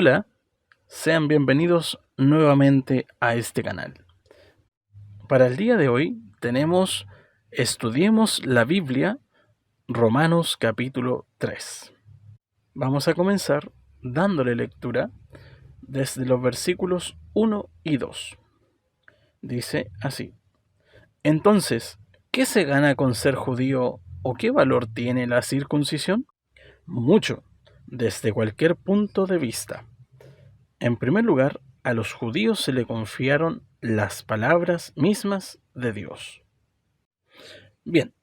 Hola, sean bienvenidos nuevamente a este canal. Para el día de hoy tenemos Estudiemos la Biblia, Romanos capítulo 3. Vamos a comenzar dándole lectura desde los versículos 1 y 2. Dice así: Entonces, ¿qué se gana con ser judío o qué valor tiene la circuncisión? Mucho, desde cualquier punto de vista. En primer lugar, a los judíos se le confiaron las palabras mismas de Dios. Bien,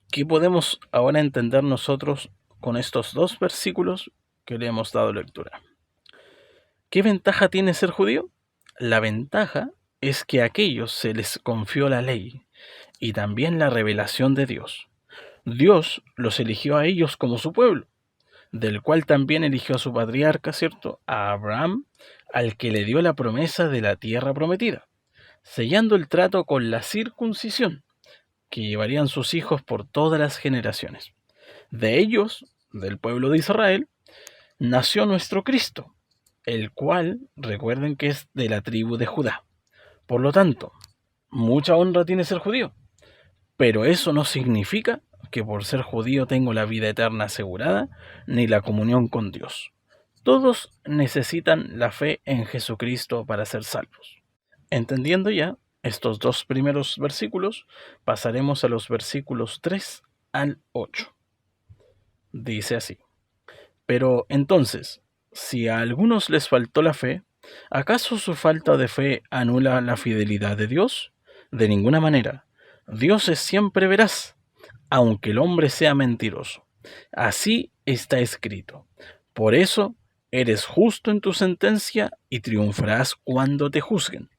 ¿qué podemos ahora entender nosotros con estos dos versículos que le hemos dado lectura? ¿Qué ventaja tiene ser judío? La ventaja es que a aquellos se les confió la ley y también la revelación de Dios. Dios los eligió a ellos como su pueblo, del cual también eligió a su patriarca, ¿cierto? A Abraham, al que le dio la promesa de la tierra prometida, sellando el trato con la circuncisión, que llevarían sus hijos por todas las generaciones. De ellos, del pueblo de Israel, nació nuestro Cristo, el cual, recuerden que es de la tribu de Judá. Por lo tanto, mucha honra tiene ser judío, pero eso no significa que por ser judío tengo la vida eterna asegurada, ni la comunión con Dios. Todos necesitan la fe en Jesucristo para ser salvos. Entendiendo ya estos dos primeros versículos, pasaremos a los versículos 3 al 8. Dice así: Pero entonces, si a algunos les faltó la fe, ¿acaso su falta de fe anula la fidelidad de Dios? De ninguna manera. Dios es siempre veraz, aunque el hombre sea mentiroso. Así está escrito. Por eso eres justo en tu sentencia y triunfarás cuando te juzguen.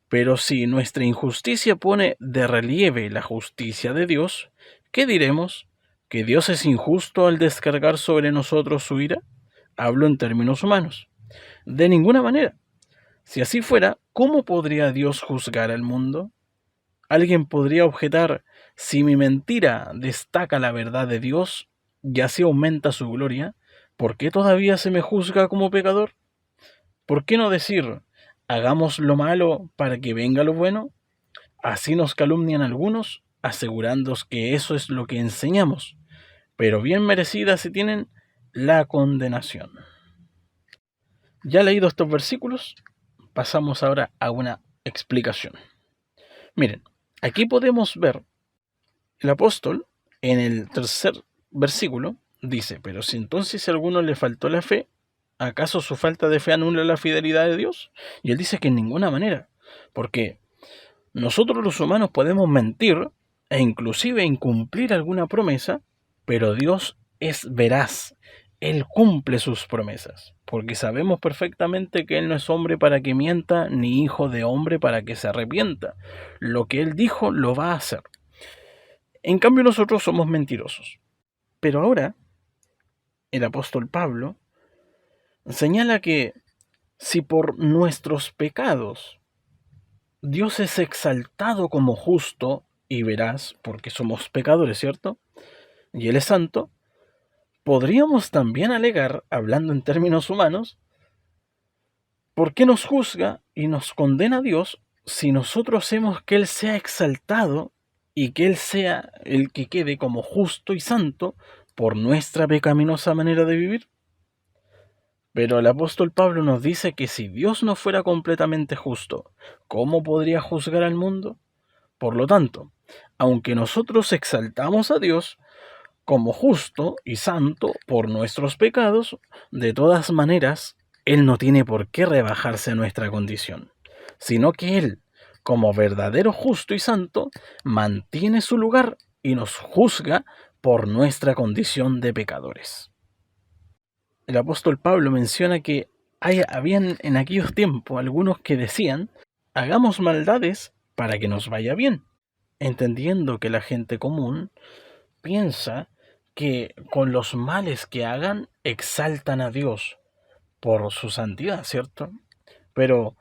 Pero si nuestra injusticia pone de relieve la justicia de Dios, ¿qué diremos? ¿Que Dios es injusto al descargar sobre nosotros su ira? Hablo en términos humanos. De ninguna manera. Si así fuera, ¿cómo podría Dios juzgar al mundo? Alguien podría objetar: si mi mentira destaca la verdad de Dios y así aumenta su gloria, ¿por qué todavía se me juzga como pecador? ¿Por qué no decir: hagamos lo malo para que venga lo bueno? Así nos calumnian algunos, asegurando que eso es lo que enseñamos, pero bien merecida se tienen la condenación. Ya leído estos versículos, pasamos ahora a una explicación. Miren, aquí podemos ver el apóstol en el tercer versículo dice: pero si entonces a alguno le faltó la fe, ¿acaso su falta de fe anula la fidelidad de Dios? Y él dice que en ninguna manera, porque nosotros los humanos podemos mentir e inclusive incumplir alguna promesa, pero Dios es veraz. Él cumple sus promesas, porque sabemos perfectamente que Él no es hombre para que mienta, ni hijo de hombre para que se arrepienta. Lo que Él dijo lo va a hacer. En cambio nosotros somos mentirosos. Pero ahora el apóstol Pablo señala que si por nuestros pecados Dios es exaltado como justo y veraz, porque somos pecadores, ¿cierto? Y Él es santo, podríamos también alegar, hablando en términos humanos, ¿por qué nos juzga y nos condena a Dios si nosotros hacemos que Él sea exaltado y que Él sea el que quede como justo y santo por nuestra pecaminosa manera de vivir? Pero el apóstol Pablo nos dice que si Dios no fuera completamente justo, ¿cómo podría juzgar al mundo? Por lo tanto, aunque nosotros exaltamos a Dios como justo y santo por nuestros pecados, de todas maneras, Él no tiene por qué rebajarse a nuestra condición, sino que Él, como verdadero justo y santo, mantiene su lugar y nos juzga por nuestra condición de pecadores. El apóstol Pablo menciona que habían en aquellos tiempos algunos que decían: hagamos maldades para que nos vaya bien, entendiendo que la gente común piensa que con los males que hagan exaltan a Dios por su santidad, ¿cierto? Pero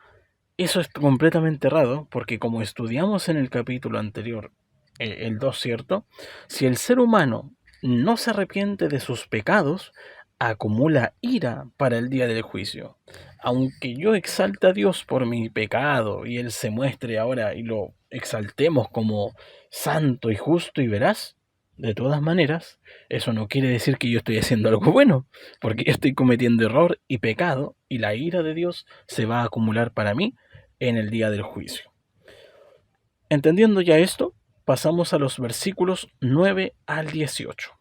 eso es completamente errado, porque como estudiamos en el capítulo anterior, el 2, ¿cierto? Si el ser humano no se arrepiente de sus pecados, acumula ira para el día del juicio. Aunque yo exalte a Dios por mi pecado y Él se muestre ahora y lo exaltemos como santo y justo y veraz, de todas maneras, eso no quiere decir que yo estoy haciendo algo bueno, porque yo estoy cometiendo error y pecado y la ira de Dios se va a acumular para mí en el día del juicio. Entendiendo ya esto, pasamos a los versículos 9 al 18.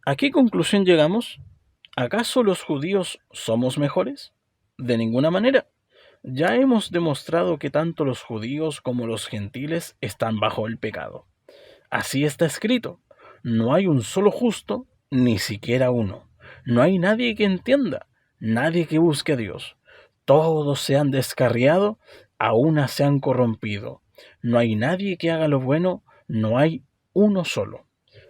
¿A qué conclusión llegamos? ¿Acaso los judíos somos mejores? De ninguna manera. Ya hemos demostrado que tanto los judíos como los gentiles están bajo el pecado. Así está escrito. No hay un solo justo, ni siquiera uno. No hay nadie que entienda, nadie que busque a Dios. Todos se han descarriado, a una se han corrompido. No hay nadie que haga lo bueno, no hay uno solo.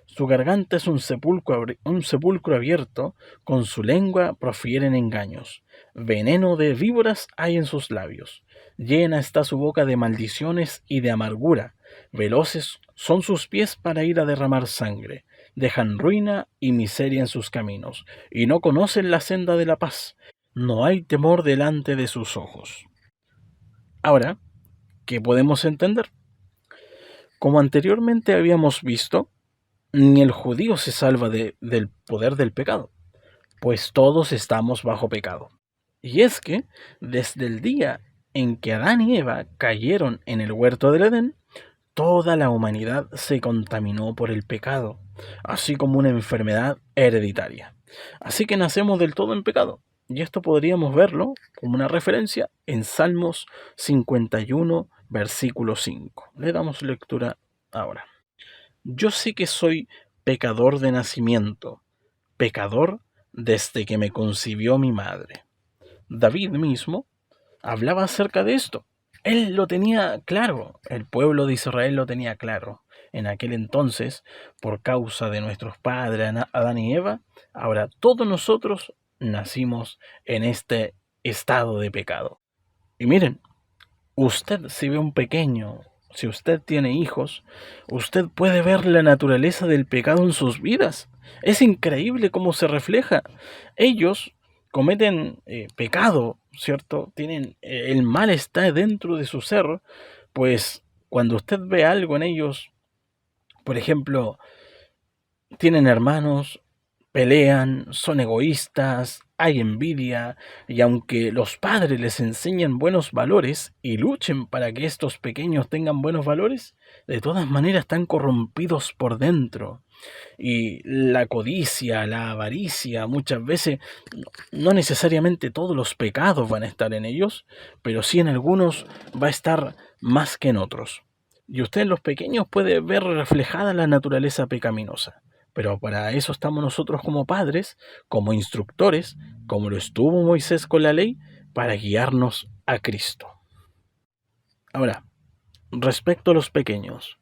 Su garganta es un sepulcro abierto, con su lengua profieren engaños. Veneno de víboras hay en sus labios. Llena está su boca de maldiciones y de amargura. Veloces son sus pies para ir a derramar sangre. Dejan ruina y miseria en sus caminos, y no conocen la senda de la paz. No hay temor delante de sus ojos. Ahora, ¿qué podemos entender? Como anteriormente habíamos visto, ni el judío se salva del poder del pecado, pues todos estamos bajo pecado. Y es que, desde el día en que Adán y Eva cayeron en el huerto del Edén, toda la humanidad se contaminó por el pecado, así como una enfermedad hereditaria. Así que nacemos del todo en pecado. Y esto podríamos verlo como una referencia en Salmos 51, versículo 5. Le damos lectura ahora. Yo sé que soy pecador de nacimiento, pecador desde que me concibió mi madre. David mismo hablaba acerca de esto. Él lo tenía claro, el pueblo de Israel lo tenía claro. En aquel entonces, por causa de nuestros padres Adán y Eva, ahora todos nosotros nacimos en este estado de pecado. Y miren, usted si ve un pequeño, si usted tiene hijos, usted puede ver la naturaleza del pecado en sus vidas. Es increíble cómo se refleja. Ellos cometen pecado, ¿cierto? Tienen el mal está dentro de su ser, pues cuando usted ve algo en ellos, por ejemplo, tienen hermanos, pelean, son egoístas, hay envidia, y aunque los padres les enseñan buenos valores y luchen para que estos pequeños tengan buenos valores, de todas maneras están corrompidos por dentro. Y la codicia, la avaricia, muchas veces, no necesariamente todos los pecados van a estar en ellos, pero sí en algunos va a estar más que en otros. Y usted en los pequeños puede ver reflejada la naturaleza pecaminosa. Pero para eso estamos nosotros como padres, como instructores, como lo estuvo Moisés con la ley, para guiarnos a Cristo. Ahora, respecto a los pequeños,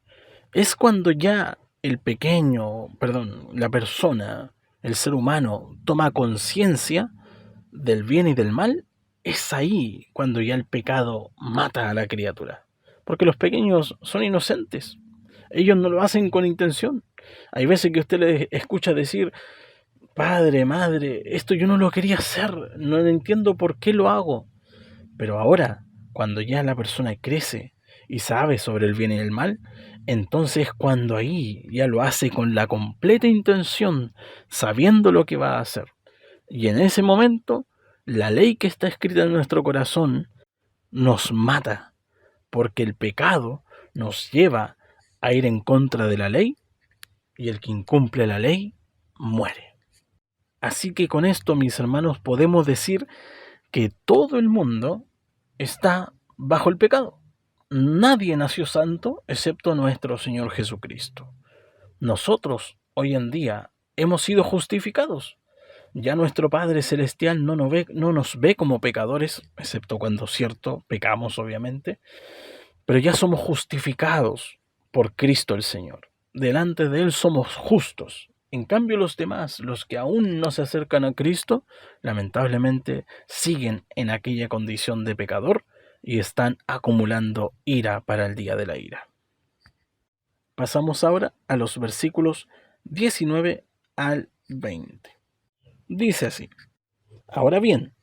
es cuando ya la persona, el ser humano, toma conciencia del bien y del mal, es ahí cuando ya el pecado mata a la criatura. Porque los pequeños son inocentes. Ellos no lo hacen con intención. Hay veces que usted le escucha decir, padre, madre, esto yo no lo quería hacer, no entiendo por qué lo hago. Pero ahora, cuando ya la persona crece y sabe sobre el bien y el mal, entonces cuando ahí ya lo hace con la completa intención, sabiendo lo que va a hacer. Y en ese momento, la ley que está escrita en nuestro corazón nos mata, porque el pecado nos lleva a ir en contra de la ley y el que incumple la ley muere. Así que con esto, mis hermanos, podemos decir que todo el mundo está bajo el pecado. Nadie nació santo excepto nuestro Señor Jesucristo. Nosotros, hoy en día, hemos sido justificados. Ya nuestro Padre Celestial no nos ve como pecadores, excepto cuando cierto, pecamos obviamente, pero ya somos justificados por Cristo el Señor. Delante de Él somos justos. En cambio los demás, los que aún no se acercan a Cristo, lamentablemente siguen en aquella condición de pecador y están acumulando ira para el día de la ira. Pasamos ahora a los versículos 19 al 20. Dice así: ahora bien,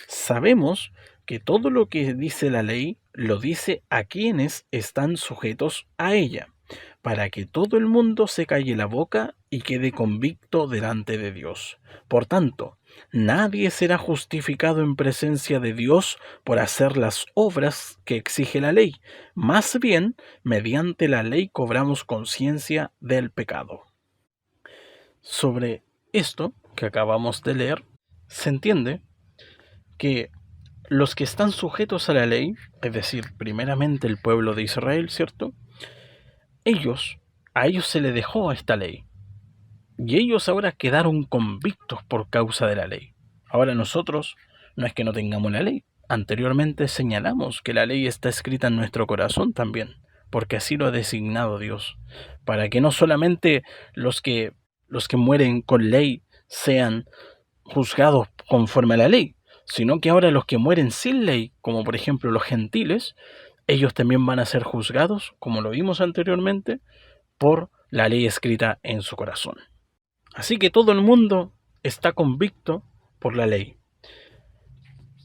sabemos que todo lo que dice la ley lo dice a quienes están sujetos a ella, para que todo el mundo se calle la boca y quede convicto delante de Dios. Por tanto, nadie será justificado en presencia de Dios por hacer las obras que exige la ley. Más bien, mediante la ley cobramos conciencia del pecado. Sobre esto que acabamos de leer, se entiende que los que están sujetos a la ley, es decir, primeramente el pueblo de Israel, ¿cierto? A ellos se les dejó esta ley, y ellos ahora quedaron convictos por causa de la ley. Ahora nosotros no es que no tengamos la ley, anteriormente señalamos que la ley está escrita en nuestro corazón también, porque así lo ha designado Dios, para que no solamente los que mueren con ley sean juzgados conforme a la ley, sino que ahora los que mueren sin ley, como por ejemplo los gentiles, ellos también van a ser juzgados, como lo vimos anteriormente, por la ley escrita en su corazón. Así que todo el mundo está convicto por la ley.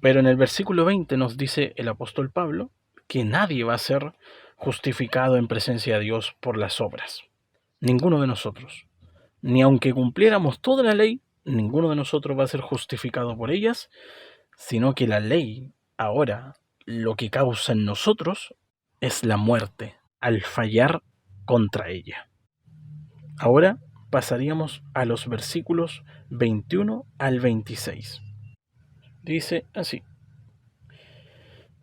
Pero en el versículo 20 nos dice el apóstol Pablo que nadie va a ser justificado en presencia de Dios por las obras. Ninguno de nosotros. Ni aunque cumpliéramos toda la ley, ninguno de nosotros va a ser justificado por ellas, sino que la ley ahora lo que causa en nosotros es la muerte al fallar contra ella. Ahora pasaríamos a los versículos 21 al 26. Dice así: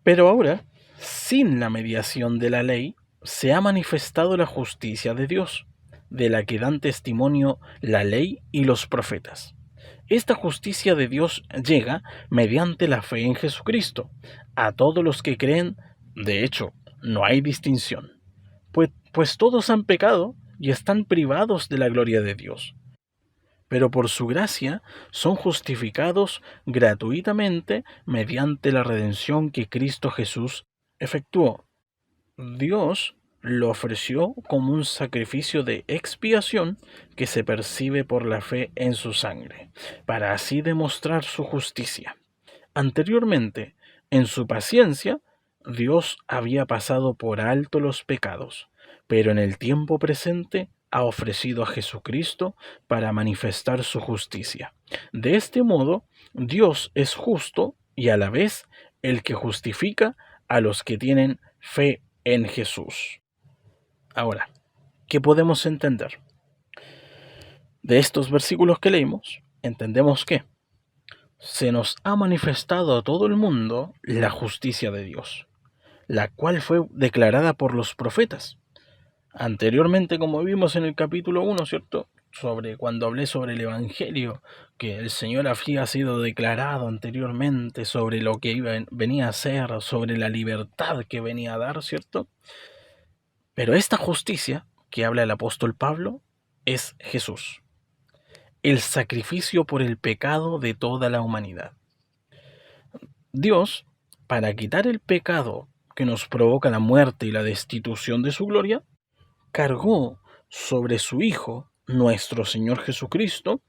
pero ahora, sin la mediación de la ley, se ha manifestado la justicia de Dios, de la que dan testimonio la ley y los profetas. Esta justicia de Dios llega mediante la fe en Jesucristo a todos los que creen. De hecho, no hay distinción, pues todos han pecado y están privados de la gloria de Dios, pero por su gracia son justificados gratuitamente mediante la redención que Cristo Jesús efectuó. Dios lo ofreció como un sacrificio de expiación que se percibe por la fe en su sangre, para así demostrar su justicia. Anteriormente, en su paciencia, Dios había pasado por alto los pecados, pero en el tiempo presente ha ofrecido a Jesucristo para manifestar su justicia. De este modo, Dios es justo y a la vez el que justifica a los que tienen fe en Jesús. Ahora, ¿qué podemos entender? De estos versículos que leímos, entendemos que se nos ha manifestado a todo el mundo la justicia de Dios, la cual fue declarada por los profetas. Anteriormente, como vimos en el capítulo 1, ¿cierto? Cuando hablé sobre el Evangelio, que el Señor había sido declarado anteriormente sobre lo que venía a ser, sobre la libertad que venía a dar, ¿cierto? Pero esta justicia que habla el apóstol Pablo es Jesús, el sacrificio por el pecado de toda la humanidad. Dios, para quitar el pecado que nos provoca la muerte y la destitución de su gloria, cargó sobre su Hijo, nuestro Señor Jesucristo,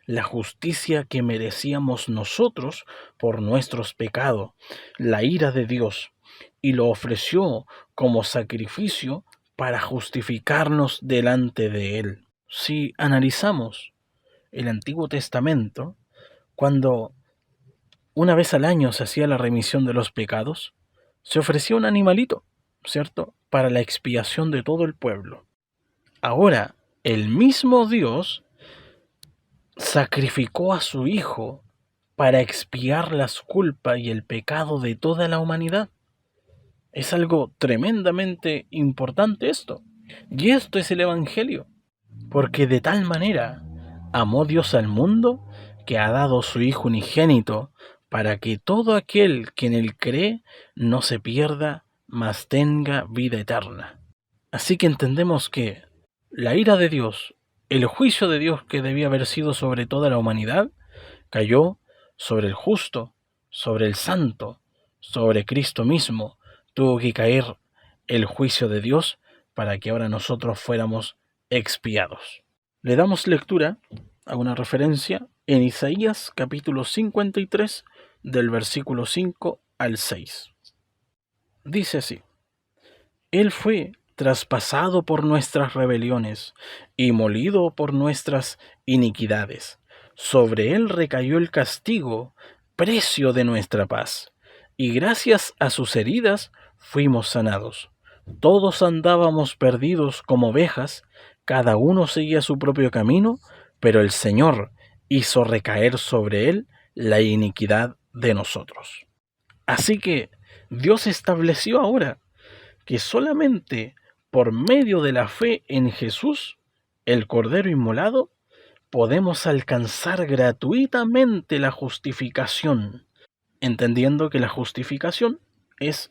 la justicia que merecíamos nosotros por nuestros pecados, la ira de Dios, y lo ofreció como sacrificio para justificarnos delante de Él. Si analizamos el Antiguo Testamento, cuando una vez al año se hacía la remisión de los pecados, se ofrecía un animalito, ¿cierto?, para la expiación de todo el pueblo. Ahora, el mismo Dios sacrificó a su Hijo para expiar las culpas y el pecado de toda la humanidad. Es algo tremendamente importante esto. Y esto es el Evangelio. Porque de tal manera amó Dios al mundo que ha dado su Hijo unigénito para que todo aquel que en él cree no se pierda, mas tenga vida eterna. Así que entendemos que la ira de Dios, el juicio de Dios que debía haber sido sobre toda la humanidad, cayó sobre el justo, sobre el santo, sobre Cristo mismo. Tuvo que caer el juicio de Dios para que ahora nosotros fuéramos expiados. Le damos lectura a una referencia en Isaías capítulo 53, del versículo 5 al 6. Dice así: Él fue traspasado por nuestras rebeliones y molido por nuestras iniquidades. Sobre él recayó el castigo, precio de nuestra paz, y gracias a sus heridas fuimos sanados. Todos andábamos perdidos como ovejas, cada uno seguía su propio camino, pero el Señor hizo recaer sobre él la iniquidad de nosotros. Así que Dios estableció ahora que solamente por medio de la fe en Jesús, el Cordero inmolado, podemos alcanzar gratuitamente la justificación, entendiendo que la justificación es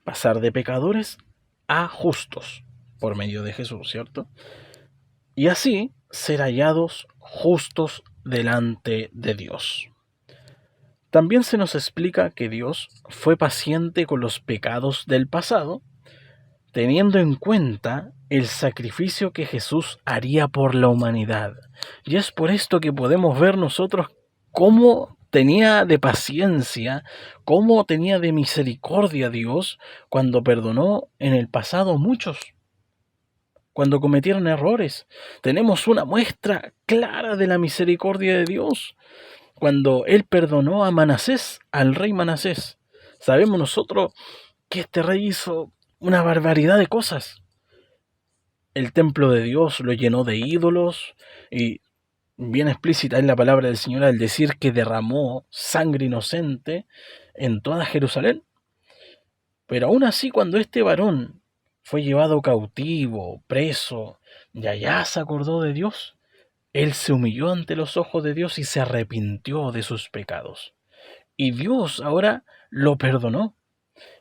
pasar de pecadores a justos por medio de Jesús, ¿cierto? Y así ser hallados justos delante de Dios. También se nos explica que Dios fue paciente con los pecados del pasado, teniendo en cuenta el sacrificio que Jesús haría por la humanidad. Y es por esto que podemos ver nosotros cómo tenía de paciencia, cómo tenía de misericordia Dios cuando perdonó en el pasado a muchos, cuando cometieron errores. Tenemos una muestra clara de la misericordia de Dios, cuando Él perdonó a Manasés, al rey Manasés. Sabemos nosotros que este rey hizo una barbaridad de cosas. El templo de Dios lo llenó de ídolos y bien explícita es la palabra del Señor al decir que derramó sangre inocente en toda Jerusalén. Pero aún así, cuando este varón fue llevado cautivo, preso, y allá se acordó de Dios, él se humilló ante los ojos de Dios y se arrepintió de sus pecados. Y Dios ahora lo perdonó.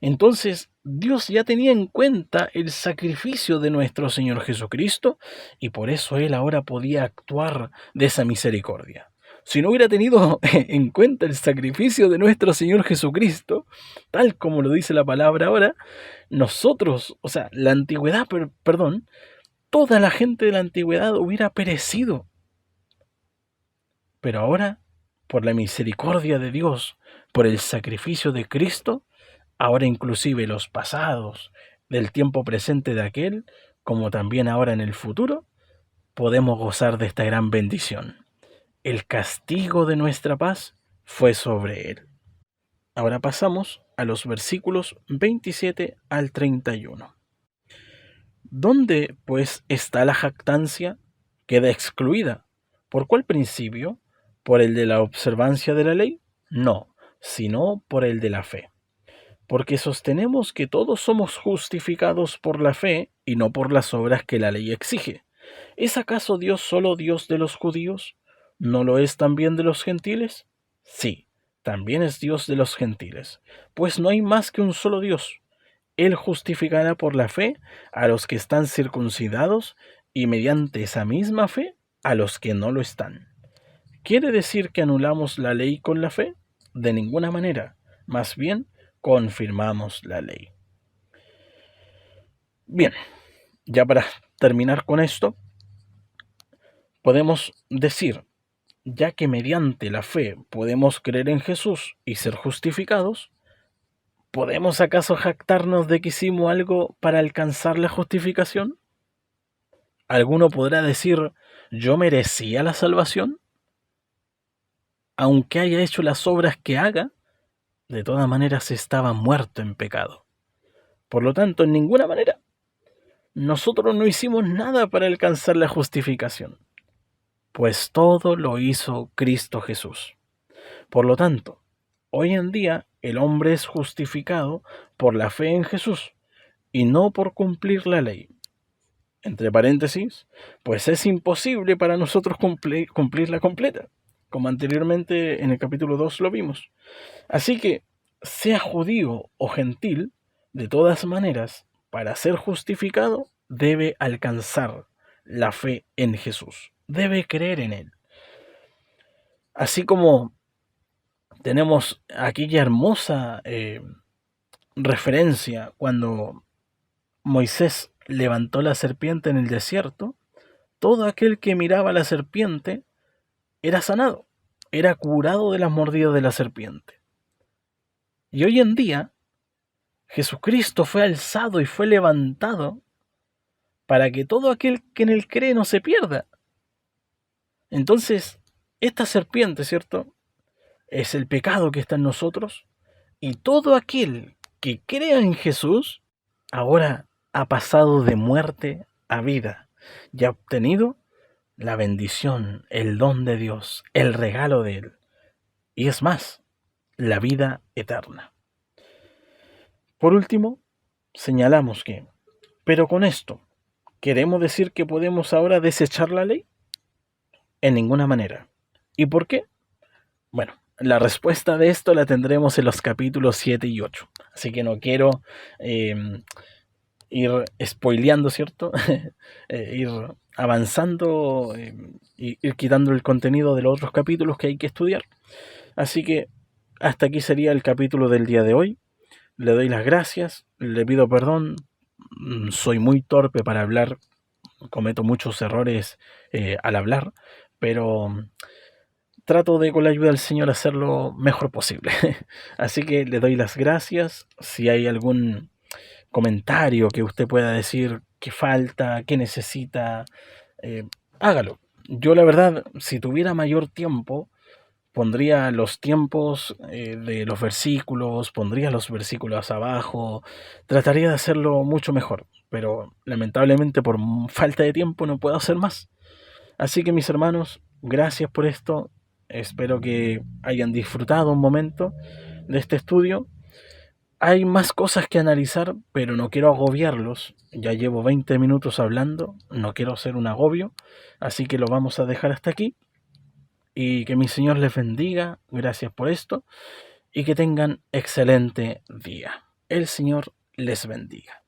Entonces, Dios ya tenía en cuenta el sacrificio de nuestro Señor Jesucristo y por eso Él ahora podía actuar de esa misericordia. Si no hubiera tenido en cuenta el sacrificio de nuestro Señor Jesucristo, tal como lo dice la palabra ahora, nosotros, o sea, la antigüedad, perdón, toda la gente de la antigüedad hubiera perecido. Pero ahora, por la misericordia de Dios, por el sacrificio de Cristo, ahora inclusive los pasados del tiempo presente de aquel, como también ahora en el futuro, podemos gozar de esta gran bendición. El castigo de nuestra paz fue sobre él. Ahora pasamos a los versículos 27 al 31. ¿Dónde, pues, está la jactancia? Queda excluida. ¿Por cuál principio? ¿Por el de la observancia de la ley? No, sino por el de la fe. Porque sostenemos que todos somos justificados por la fe y no por las obras que la ley exige. ¿Es acaso Dios solo Dios de los judíos? ¿No lo es también de los gentiles? Sí, también es Dios de los gentiles, pues no hay más que un solo Dios. Él justificará por la fe a los que están circuncidados y mediante esa misma fe a los que no lo están. ¿Quiere decir que anulamos la ley con la fe? De ninguna manera, más bien confirmamos la ley. Bien, ya para terminar con esto, podemos decir, ya que mediante la fe podemos creer en Jesús y ser justificados, ¿podemos acaso jactarnos de que hicimos algo para alcanzar la justificación? ¿Alguno podrá decir, yo merecía la salvación? Aunque haya hecho las obras que haga, de todas maneras estaba muerto en pecado. Por lo tanto, en ninguna manera, nosotros no hicimos nada para alcanzar la justificación, pues todo lo hizo Cristo Jesús. Por lo tanto, hoy en día el hombre es justificado por la fe en Jesús y no por cumplir la ley. Entre paréntesis, pues es imposible para nosotros cumplirla completa, como anteriormente en el capítulo 2 lo vimos. Así que, sea judío o gentil, de todas maneras, para ser justificado, debe alcanzar la fe en Jesús, debe creer en Él. Así como tenemos aquella hermosa referencia cuando Moisés levantó la serpiente en el desierto, todo aquel que miraba a la serpiente era sanado. era curado de las mordidas de la serpiente. Y hoy en día, Jesucristo fue alzado y fue levantado para que todo aquel que en él cree no se pierda. Entonces, esta serpiente, ¿cierto? Es el pecado que está en nosotros, y todo aquel que crea en Jesús ahora ha pasado de muerte a vida y ha obtenido la bendición, el don de Dios, el regalo de Él. Y es más, la vida eterna. Por último, señalamos que, pero con esto, ¿queremos decir que podemos ahora desechar la ley? En ninguna manera. ¿Y por qué? Bueno, la respuesta de esto la tendremos en los capítulos 7 y 8. Así que no quiero eh, ir spoileando, ¿cierto? Ir avanzando, ir quitando el contenido de los otros capítulos que hay que estudiar. Así que hasta aquí sería el capítulo del día de hoy. Le doy las gracias, le pido perdón, soy muy torpe para hablar, cometo muchos errores al hablar, pero trato de, con la ayuda del Señor, hacer lo mejor posible. Así que le doy las gracias. Si hay algún comentario que usted pueda decir que falta, que necesita, hágalo. Yo la verdad, si tuviera mayor tiempo, pondría los tiempos de los versículos, pondría los versículos abajo, trataría de hacerlo mucho mejor, pero lamentablemente por falta de tiempo no puedo hacer más. Así que mis hermanos, gracias por esto, espero que hayan disfrutado un momento de este estudio. Hay más cosas que analizar, pero no quiero agobiarlos. Ya llevo 20 minutos hablando, no quiero hacer un agobio, así que lo vamos a dejar hasta aquí. Y que mi Señor les bendiga, gracias por esto, y que tengan excelente día. El Señor les bendiga.